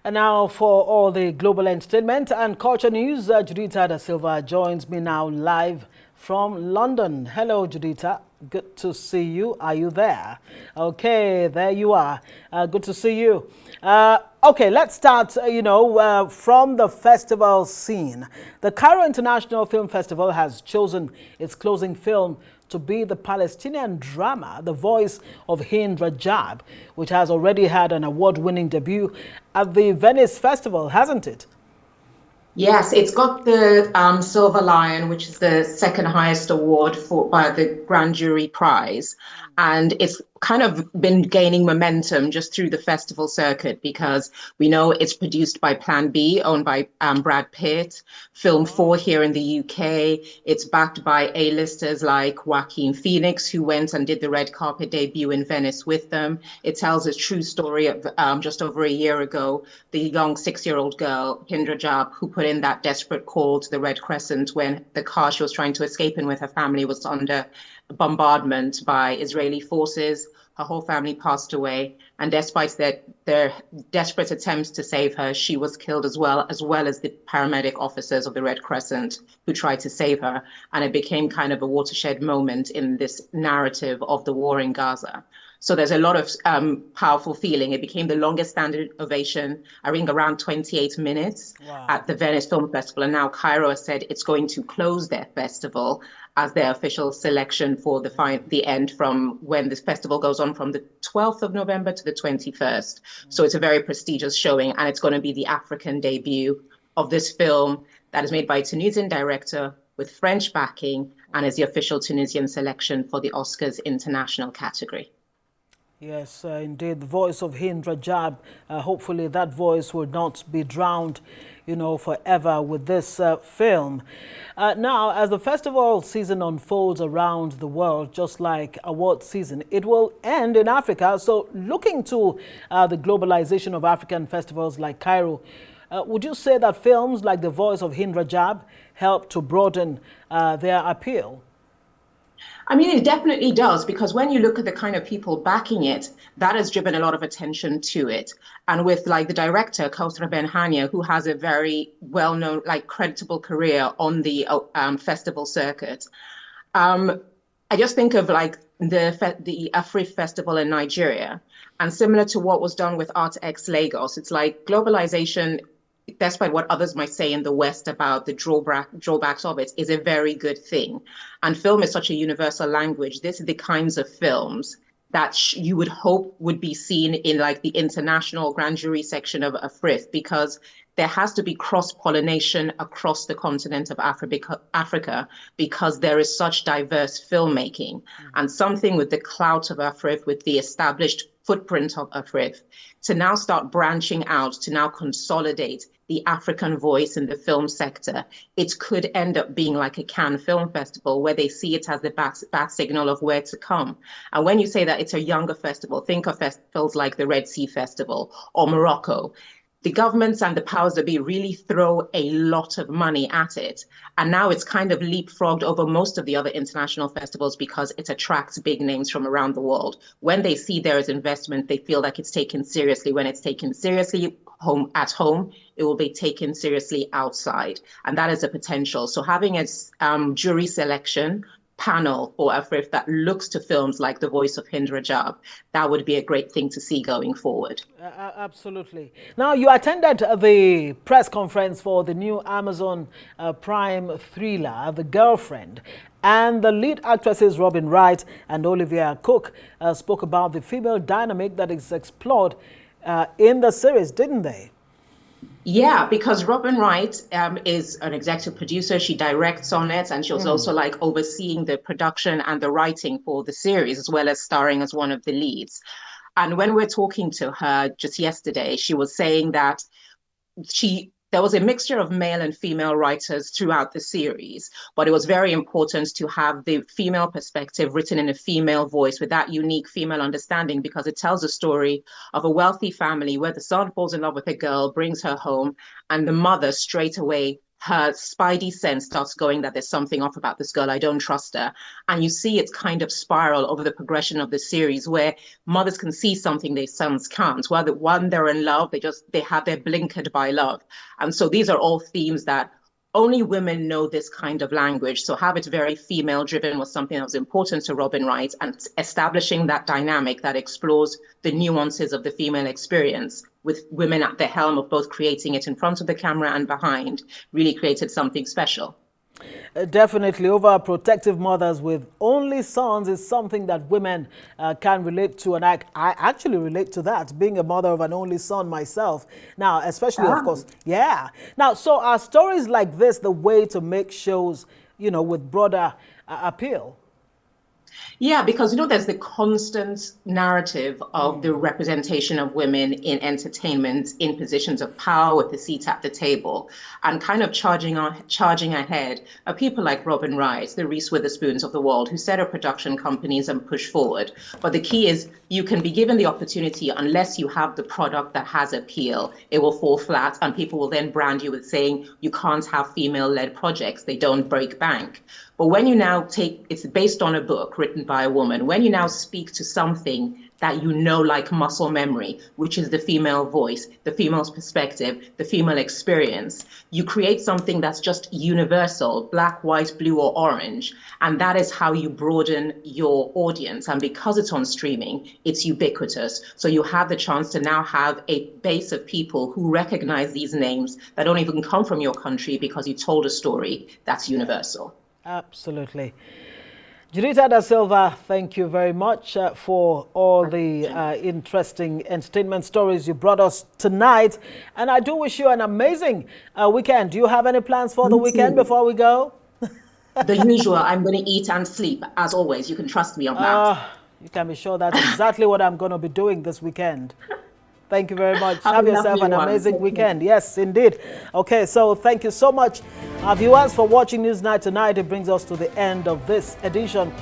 And now for all the global entertainment and culture news, Judita da Silva joins me now live from London. Hello, Judita. Good to see you. Are you there? Okay, there you are. Good to see you. Okay, let's start, from the festival scene. The Cairo International Film Festival has chosen its closing film to be the Palestinian drama, The Voice of Hind Rajab, which has already had an award-winning debut at the Venice Festival, hasn't it? Yes, it's got the Silver Lion, which is the second highest award for by the Grand Jury Prize, and it's kind of been gaining momentum just through the festival circuit because we know it's produced by Plan B, owned by Brad Pitt, Film 4 here in the UK. It's backed by A-listers like Joaquin Phoenix, who went and did the red carpet debut in Venice with them. It tells a true story of just over a year ago, the young 6-year-old girl, Hindra Jab, who put in that desperate call to the Red Crescent when the car she was trying to escape in with her family was under bombardment by Israeli forces. Her whole family passed away, and despite their desperate attempts to save her, she was killed as well as the paramedic officers of the Red Crescent who tried to save her. And it became kind of a watershed moment in this narrative of the war in Gaza. So there's a lot of powerful feeling. It became the longest standing ovation, I think around 28 minutes Wow. at the Venice Film Festival. And now Cairo has said it's going to close their festival as their official selection for the end from when this festival goes on from the 12th of November to the 21st. So it's a very prestigious showing, and it's going to be the African debut of this film that is made by a Tunisian director with French backing and is the official Tunisian selection for the Oscars international category. Yes, indeed, the voice of Hind Rajab. Hopefully that voice will not be drowned, forever with this film. Now, as the festival season unfolds around the world, just like award season, it will end in Africa. So looking to the globalization of African festivals like Cairo, would you say that films like The Voice of Hind Rajab help to broaden their appeal? I mean, it definitely does, because when you look at the kind of people backing it, that has driven a lot of attention to it. And with like the director, Kausra Ben Hania, who has a very well-known, like creditable career on the festival circuit, I just think of like the Afrif Festival in Nigeria, and similar to what was done with ArtX Lagos. It's like globalization, despite what others might say in the West about the drawbacks of it, is a very good thing. And film is such a universal language. This is the kinds of films that you would hope would be seen in like the international grand jury section of AFRIF, because there has to be cross-pollination across the continent of Africa, because there is such diverse filmmaking. And something with the clout of AFRIF, with the established footprint of AFRIF, to now start branching out, to now consolidate the African voice in the film sector, it could end up being like a Cannes Film Festival, where they see it as the bat signal of where to come. And when you say that it's a younger festival, think of festivals like the Red Sea Festival or Morocco. The governments and the powers that be really throw a lot of money at it. And now it's kind of leapfrogged over most of the other international festivals because it attracts big names from around the world. When they see there is investment, they feel like it's taken seriously. When it's taken seriously at home, it will be taken seriously outside. And that is a potential. So having a jury selection panel for AFRIF that looks to films like The Voice of Hind Rajab, that would be a great thing to see going forward. Absolutely. Now, you attended the press conference for the new Amazon Prime thriller, The Girlfriend. And the lead actresses Robin Wright and Olivia Cook spoke about the female dynamic that is explored in the series, didn't they? Yeah, because Robin Wright is an executive producer. She directs on it, and she was also like overseeing the production and the writing for the series, as well as starring as one of the leads. And when we're talking to her just yesterday, she was saying that there was a mixture of male and female writers throughout the series, but it was very important to have the female perspective written in a female voice with that unique female understanding, because it tells a story of a wealthy family where the son falls in love with a girl, brings her home, and the mother straight away her spidey sense starts going that there's something off about this girl. I don't trust her. And you see it's kind of spiral over the progression of the series where mothers can see something their sons can't. While the one they're in love, they have their blinkered by love. And so these are all themes that only women know this kind of language. So have it very female driven was something that was important to Robin Wright, and establishing that dynamic that explores the nuances of the female experience with women at the helm of both creating it in front of the camera and behind really created something special. Definitely, overprotective mothers with only sons is something that women can relate to, and I actually relate to that, being a mother of an only son myself. Now, especially, of course, yeah. Now, so are stories like this the way to make shows, with broader appeal? Yeah, because there's the constant narrative of the representation of women in entertainment in positions of power with a seat at the table, and kind of charging ahead are people like Robin Wright, the Reese Witherspoons of the world, who set up production companies and push forward. But the key is you can be given the opportunity unless you have the product that has appeal, it will fall flat, and people will then brand you with saying you can't have female-led projects, they don't break bank. But when you now it's based on a book written by a woman, when you now speak to something that like muscle memory, which is the female voice, the female's perspective, the female experience, you create something that's just universal, black, white, blue, or orange. And that is how you broaden your audience. And because it's on streaming, it's ubiquitous. So you have the chance to now have a base of people who recognize these names that don't even come from your country because you told a story that's universal. Absolutely. Judita da Silva, thank you very much for all the interesting entertainment stories you brought us tonight. And I do wish you an amazing weekend. Do you have any plans for the weekend before we go? The usual. I'm going to eat and sleep, as always. You can trust me on that. You can be sure that's exactly what I'm going to be doing this weekend. Thank you very much. Have yourself an amazing weekend. Yes, indeed. Okay, so thank you so much, our viewers, for watching Newsnight tonight. It brings us to the end of this edition